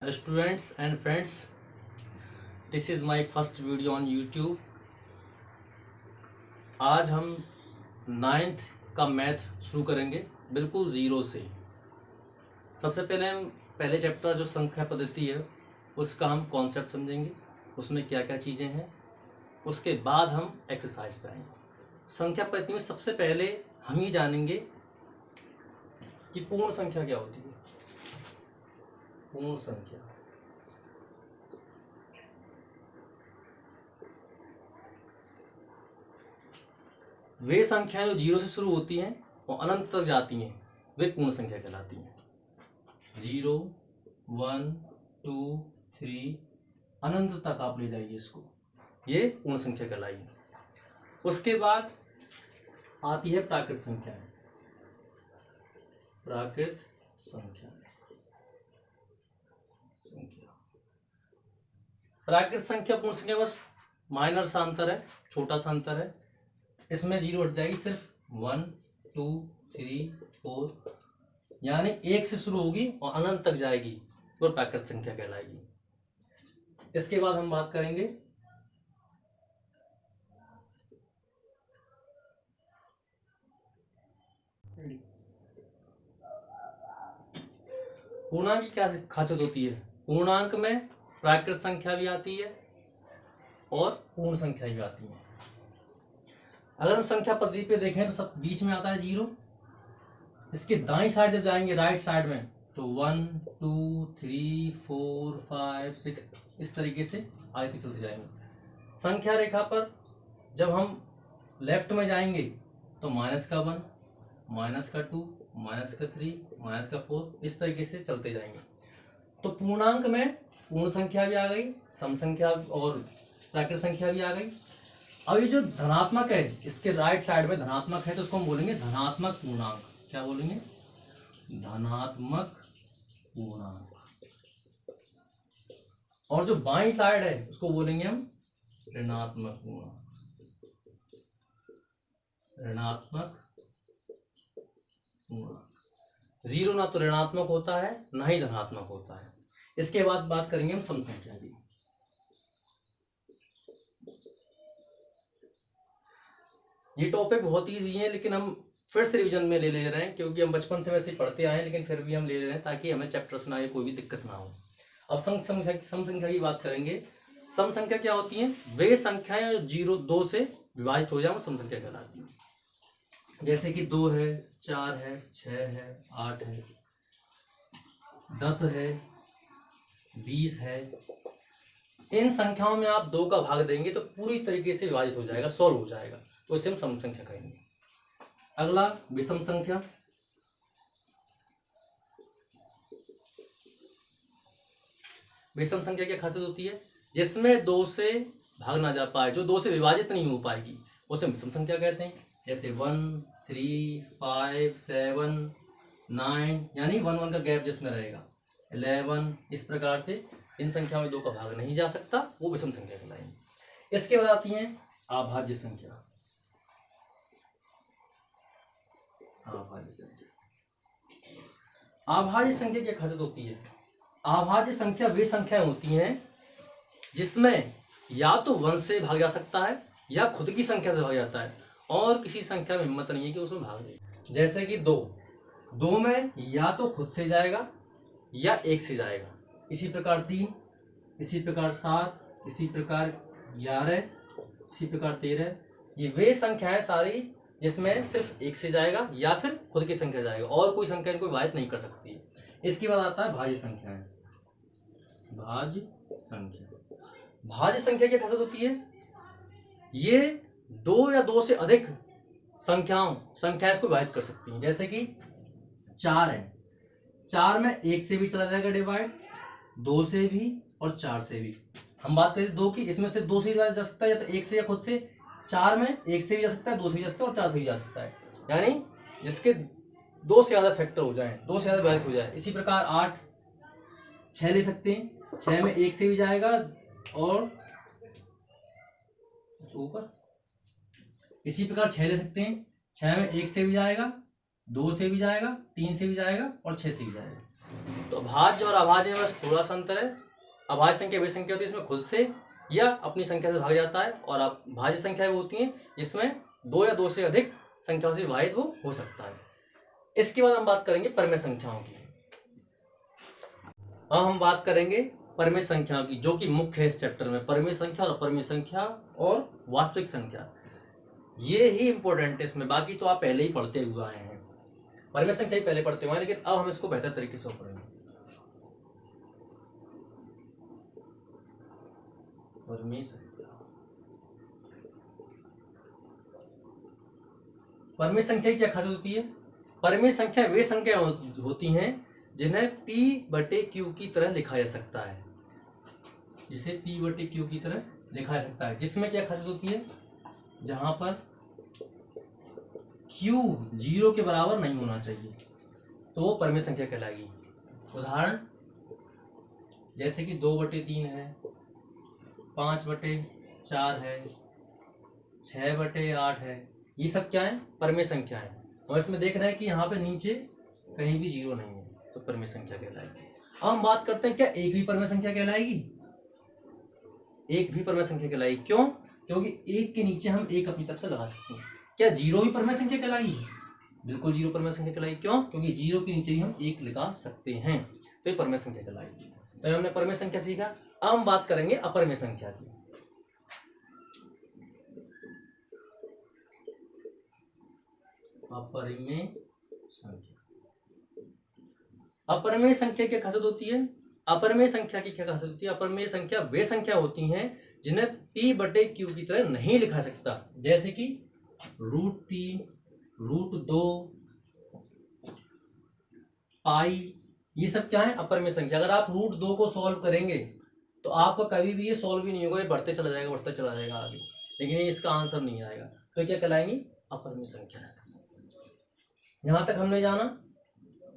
Students and friends, this is my first video on YouTube. आज हम 9th का math शुरू करेंगे बिल्कुल ज़ीरो से। सबसे पहले हम पहले चैप्टर जो संख्या पद्धति है उसका हम कॉन्सेप्ट समझेंगे, उसमें क्या क्या चीज़ें हैं। उसके बाद हम एक्सरसाइज पे आएंगे। संख्या पद्धति में सबसे पहले हम ये जानेंगे कि पूर्ण संख्या क्या होती है। पूर्ण संख्या वे संख्याएं जो जीरो से शुरू होती हैं और अनंत तक जाती हैं वे पूर्ण संख्या कहलाती हैं। 0, 1, 2, 3 अनंत तक आप ले जाइए इसको, ये पूर्ण संख्या कहलाएगी। उसके बाद आती है प्राकृत संख्याएं। प्राकृत संख्या प्राकृत संख्या पूर्ण संख्या बस माइनर सा अंतर है, छोटा सा अंतर है। इसमें जीरो हट जाएगी, सिर्फ 1, 2, 3, 4 यानी 1 से शुरू होगी और अनंत तक जाएगी तो प्राकृत संख्या कहलाएगी। इसके बाद हम बात करेंगे पूर्णांक की क्या खासियत होती है। पूर्णांक में प्राकृत संख्या भी आती है और पूर्ण संख्या भी आती है। अगर हम संख्या पद्धति पे देखें तो सब बीच में आता है 0। इसके दाईं साइड जब जाएंगे राइट साइड में तो 1, 2, 3, 4, 5, 6 इस तरीके से आगे तक चलते जाएंगे। संख्या रेखा पर जब हम लेफ्ट में जाएंगे तो -1, -2, -3, -4 इस तरीके से चलते जाएंगे। तो पूर्णांक में पूर्ण संख्या भी आ गई, सम संख्या और प्राकृत संख्या भी आ गई। अब ये जो धनात्मक है इसके राइट साइड में धनात्मक है तो उसको हम बोलेंगे धनात्मक पूर्णांक। क्या बोलेंगे? धनात्मक पूर्णांक। और जो बाईं साइड है उसको बोलेंगे हम ऋणात्मक पूर्णांक। ऋणात्मक पूर्णांक। 0 ना तो ऋणात्मक होता है ना ही धनात्मक होता है। इसके बाद बात करेंगे हम सम संख्या की। ये टॉपिक बहुत ईजी है लेकिन हम फिर से रिवीजन में ले रहे हैं क्योंकि हम बचपन से वैसे पढ़ते आए हैं, लेकिन फिर भी हम ले रहे हैं ताकि हमें चैप्टर से ना कोई भी दिक्कत ना हो। अब सम संख्या की बात करेंगे। सम संख्या क्या होती है? वे संख्याएं 0, 2 से विभाजित हो जाए वो सम संख्या कहलाती है। जैसे कि 2 है, 4 है, 6 है, 8 है, 10 है, 20 है। इन संख्याओं में आप 2 का भाग देंगे तो पूरी तरीके से विभाजित हो जाएगा, सॉल्व हो जाएगा, तो इसे हम सम संख्या कहेंगे। अगला विषम संख्या। विषम संख्या की खासियत होती है जिसमें 2 से भाग ना जा पाए, जो 2 से विभाजित नहीं हो पाएगी उसे विषम संख्या कहते हैं। जैसे 1, 3, 5, 7, 9 यानी 1, 1 का गैप जिसमें रहेगा, 11 इस प्रकार से इन संख्या में 2 का भाग नहीं जा सकता, वो विषम संख्या कहलाएंगी। इसके बाद आती है अभाज्य संख्या। अभाज्य संख्या की खासियत होती है, अभाज्य संख्या वे संख्याएं होती हैं जिसमें या तो 1 से भाग जा सकता है या खुद की संख्या से भाग जाता है और किसी संख्या में हिम्मत नहीं है कि उसमें भाग दे। जैसे कि 2 में या तो खुद से जाएगा या 1 से जाएगा। इसी प्रकार 3, इसी प्रकार 7, इसी प्रकार 11, इसी प्रकार 13। ये वे संख्याएं सारी जिसमें सिर्फ 1 से जाएगा या फिर खुद की संख्या जाएगा और कोई संख्या इनको विभाजित नहीं कर सकती है। इसके बाद आता है भाज्य संख्याएं। भाज्य संख्या। भाज्य संख्या की खासियत होती है ये 2 या 2 से अधिक संख्याएं इसको विभाजित कर सकती हैं। जैसे कि 4 है, 4 में 1 से भी चला जाएगा डिवाइड, 2 से भी और 4 से भी। हम बात करें 2 की, इसमें सिर्फ 2 से विभाजित जा सकता है या तो 1 से या खुद से। 4 में 1 से भी जा सकता है, 2 से भी जा सकता है और 4 से भी जा सकता है, यानी जिसके 2 से ज्यादा फैक्टर हो जाए, 2 से ज्यादा विभाजित हो जाए। इसी प्रकार 8, 6 ले सकते हैं, 6 में 1 से भी जाएगा और ऊपर। इसी प्रकार 6 ले सकते हैं, 6 में 1 से भी जाएगा, 2 से भी जाएगा, 3 से भी जाएगा और 6 से भी जाएगा। तो भाज्य और अभाज्य में बस थोड़ा सा अंतर है। अभाज्य संख्या वे संख्या होती है इसमें खुद से या अपनी संख्या से भाग जाता है, और भाज्य संख्या वो होती है जिसमें दो या दो से अधिक संख्याओं से विभाजित वो हो सकता है। इसके बाद हम बात करेंगे परमेय संख्याओं की। अब हम बात करेंगे परमेय संख्याओं की, जो कि मुख्य है इस चैप्टर में। परमेय संख्या और अपरमेय संख्या और वास्तविक संख्या, ये ही इंपॉर्टेंट है इसमें। बाकी तो आप पहले ही पढ़ते हुए आए हैं, परमेय संख्या ही पहले पढ़ते हुए हैं, लेकिन अब हम इसको बेहतर तरीके से पढ़ेंगे। परमेय संख्या, परमेय संख्या की क्या खासियत होती है? परमेय संख्या वे संख्या होती हैं जिन्हें P बटे Q की तरह लिखा जा सकता है, जिसे P बटे Q की तरह लिखा जा सकता है। जिसमें क्या खासियत होती है? जहां पर Q 0 के बराबर नहीं होना चाहिए तो वो परमेय संख्या कहलाएगी। उदाहरण जैसे कि 2/3 है, 5/4 है, 6/8 है, ये सब क्या है? परमेय संख्या है। और इसमें देख रहे हैं कि यहाँ पे नीचे कहीं भी 0 नहीं है, तो परमेय संख्या कहलाएगी। अब हम बात करते हैं क्या एक भी परमेय संख्या कहलाएगी? एक भी परमेय संख्या कहलाएगी। क्यों? क्योंकि एक के नीचे हम एक अपनी तरफ से लगा सकते हैं। क्या 0 भी परमेय संख्या कहलाएगी? बिल्कुल 0 परमेय संख्या कहलाएगी। क्यों? क्योंकि 0 के नीचे ही हम एक लगा सकते हैं, तो ये परमेय संख्या कहलाएगी। तो हमने परमेय संख्या सीखा। अब हम बात करेंगे अपरमेय संख्या की। अपरमेय संख्या, अपरमेय संख्या की खासियत होती है? अपरमेय संख्या की क्या खासियत होती है? अपरमेय संख्या वे संख्या होती हैं जिन्हें P बटे Q की तरह नहीं लिखा सकता, जैसे कि √3, √2, पाई, ये सब क्या है? अपरमेय संख्या। अगर आप √2 को सॉल्व करेंगे तो आपका कभी भी ये सॉल्व ही नहीं होगा, ये बढ़ते चला जाएगा आगे, लेकिन ये इसका आंसर नहीं आएगा। तो क्या कहलाएंगी? अपरमेय संख्या। यहां तक हमने जाना।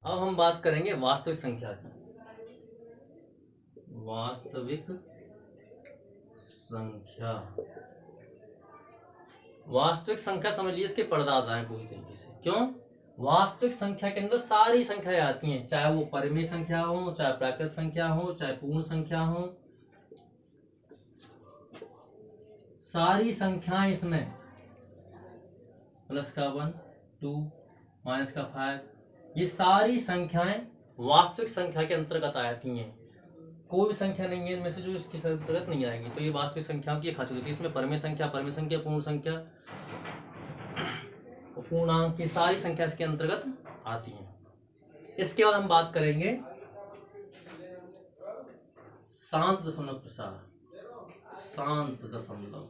अब हम बात करेंगे वास्तविक संख्या की। वास्तविक संख्या, वास्तविक संख्या समझ लीजिए इसके परदादा है पूरी तरीके से। क्यों? वास्तविक संख्या के अंदर सारी संख्याएं आती हैं, चाहे वो परमेय संख्या हो, चाहे प्राकृत संख्या हो, चाहे पूर्ण संख्या हो, सारी संख्याएं इसमें प्लस का 1, 2, माइनस का 5, ये सारी संख्याएं वास्तविक संख्या के अंतर्गत आती हैं। कोई भी संख्या नहीं है इनमें से जो इसके अंतर्गत नहीं आएगी। तो ये वास्तविक संख्याओं की खासियत होती है। इसमें परमेय संख्या, पूर्ण संख्या, पूर्णांक की सारी संख्या इसके अंतर्गत आती है। इसके बाद हम बात करेंगे शांत दशमलव प्रसार। शांत दशमलव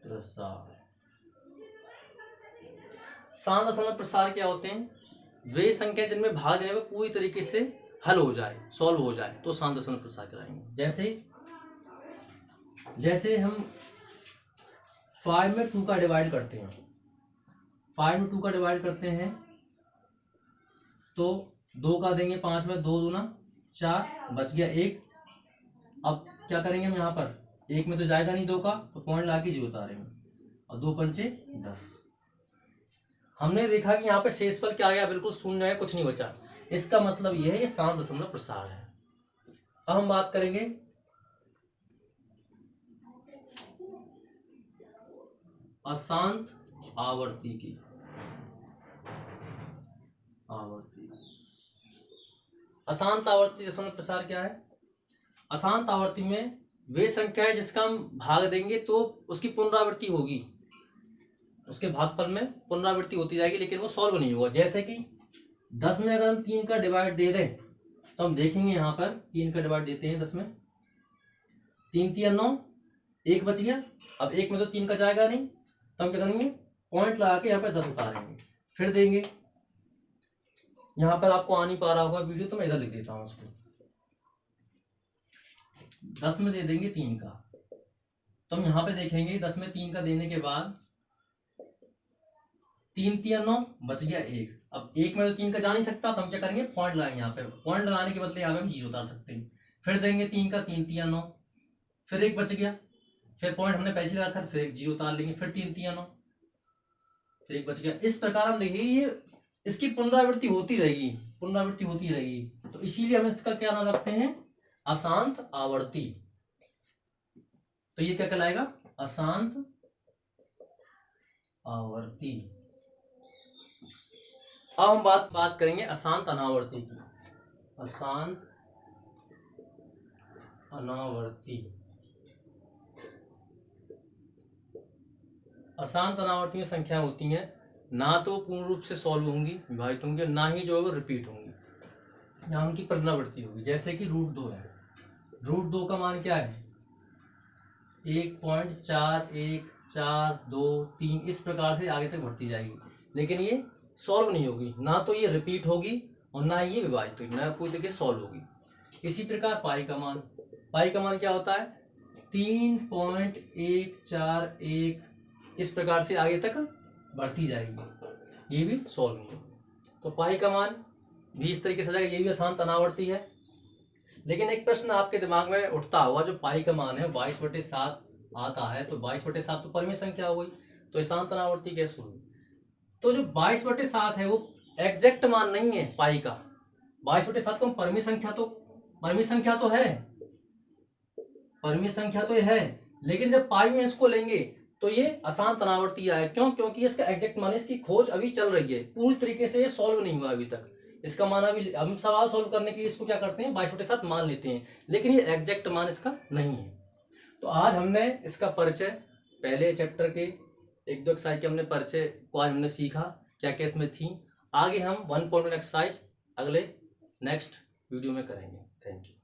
प्रसार, शांत दशमलव प्रसार क्या होते हैं? वे संख्या जिनमें भाग देने पर पूरी तरीके से हल हो जाए, सॉल्व हो जाए, तो शांत दशमलव प्रसार कराएंगे। जैसे हम 5 में 2 का डिवाइड करते हैं, 5 में 2 का डिवाइड करते हैं तो 2 का देंगे 5 में, 2 दूना 4, बच गया 1। अब क्या करेंगे हम? यहाँ पर 1 में तो जाएगा नहीं 2 का, तो पॉइंट ला के 0 उतारेंगे, और 2 पंचे 10। हमने देखा कि यहाँ पे शेषफल क्या आ गया? बिल्कुल शून्य है, कुछ नहीं बचा। इसका मतलब यह है ये शांत दशमलव प्रसार है। अब हम बात करेंगे अशांत आवर्ती की। अशांत आवर्ती दशमलव प्रसार क्या है? अशांत आवर्ती में वे संख्या है जिसका हम भाग देंगे तो उसकी पुनरावृत्ति होगी, उसके भागफल में पुनरावृत्ति होती जाएगी, लेकिन वो सॉल्व नहीं होगा। जैसे कि 10 में अगर हम 3 का डिवाइड दे दें तो हम देखेंगे यहाँ पर 3 का डिवाइड देते हैं 10 में, 3 3 9, 1 बच गया। अब 1 में तो 3 का जाएगा नहीं, तो हम क्या करेंगे? पॉइंट लगा के यहाँ पे 10 उतारेंगे, फिर देंगे। यहाँ पर आपको आ नहीं पा रहा होगा वीडियो, तो मैं इधर लिख देता हूँ उसको। 10 में दे देंगे 3 का, तो हम यहाँ पे देखेंगे 10 में 3 का देने के बाद 3 3 9, बच गया 1। अब 1 में तो 3 का जा नहीं सकता, तो हम क्या करेंगे? पॉइंट लगाएंगे। यहाँ पे पॉइंट लगाने के बदले यहाँ पे हम 0 उतार सकते हैं। फिर देंगे 3 का, 3 3 9, फिर 1 बच गया, फिर पॉइंट हमने पहले लगा रखा, फिर 0 उतार लेंगे, फिर 3 3 9, तो एक बच गया। इस प्रकार हम देखिए ये इसकी पुनरावृत्ति होती रहेगी, पुनरावृत्ति होती रहेगी। तो इसीलिए हम इसका क्या नाम रखते हैं, अशांत आवर्ती। तो ये क्या कहलाएगा, अशांत आवर्ती। अब हम बात करेंगे अशांत अनावर्ती की। अशांत अनावर्ती। अशांत अनावर्ती में संख्या होती हैं, ना तो पूर्ण रूप से सॉल्व होंगी, विभाजित होंगी, ना ही जो है वो रिपीट होंगी, यहाँ उनकी पुनरावृत्ति होगी। जैसे कि √2 है, √2 का मान क्या है 1.4142, इस प्रकार से आगे तक बढ़ती जाएगी, लेकिन ये सॉल्व नहीं होगी, ना तो ये रिपीट होगी और ना ही ये विभाजित होगी, ना पूरी तरीके सॉल्व होगी। इसी प्रकार पाई का मान क्या होता है 3.141, इस प्रकार से आगे तक बढ़ती जाएगी, ये भी सॉल्व नहीं होगी। तो पाई का मान भी इस तरीके से जाएगा, ये भी अशांत अनावर्ती है। लेकिन एक प्रश्न आपके दिमाग में उठता हुआ, जो पाई का मान है 22/7 आता है, तो 22/7 तो परिमेय संख्या हो गई, तो अशांत अनावर्ती कैसे होगी। तो जो 22/7 है वो एग्जैक्ट मान नहीं है पाई का। 22/7 को परिमेय संख्या तो है, परिमेय संख्या तो है, लेकिन जब पाई में इसको लेंगे तो ये अशांत अनावर्ती आए। क्यों, क्योंकि इसका एग्जैक्ट मान, इसकी खोज अभी चल रही है, पूरी तरीके से ये सॉल्व नहीं हुआ अभी तक। इसका मान अभी हम सवाल सॉल्व करने के लिए इसको क्या करते हैं 22/7 मान लेते हैं, लेकिन ये एग्जैक्ट मान इसका नहीं है। तो आज हमने इसका परिचय, पहले चैप्टर के 1-2 एक्सरसाइज के हमने परिचय को आज हमने सीखा, क्या क्या इसमें थी। आगे हम 1.1 एक्सरसाइज अगले नेक्स्ट वीडियो में करेंगे। Thank you.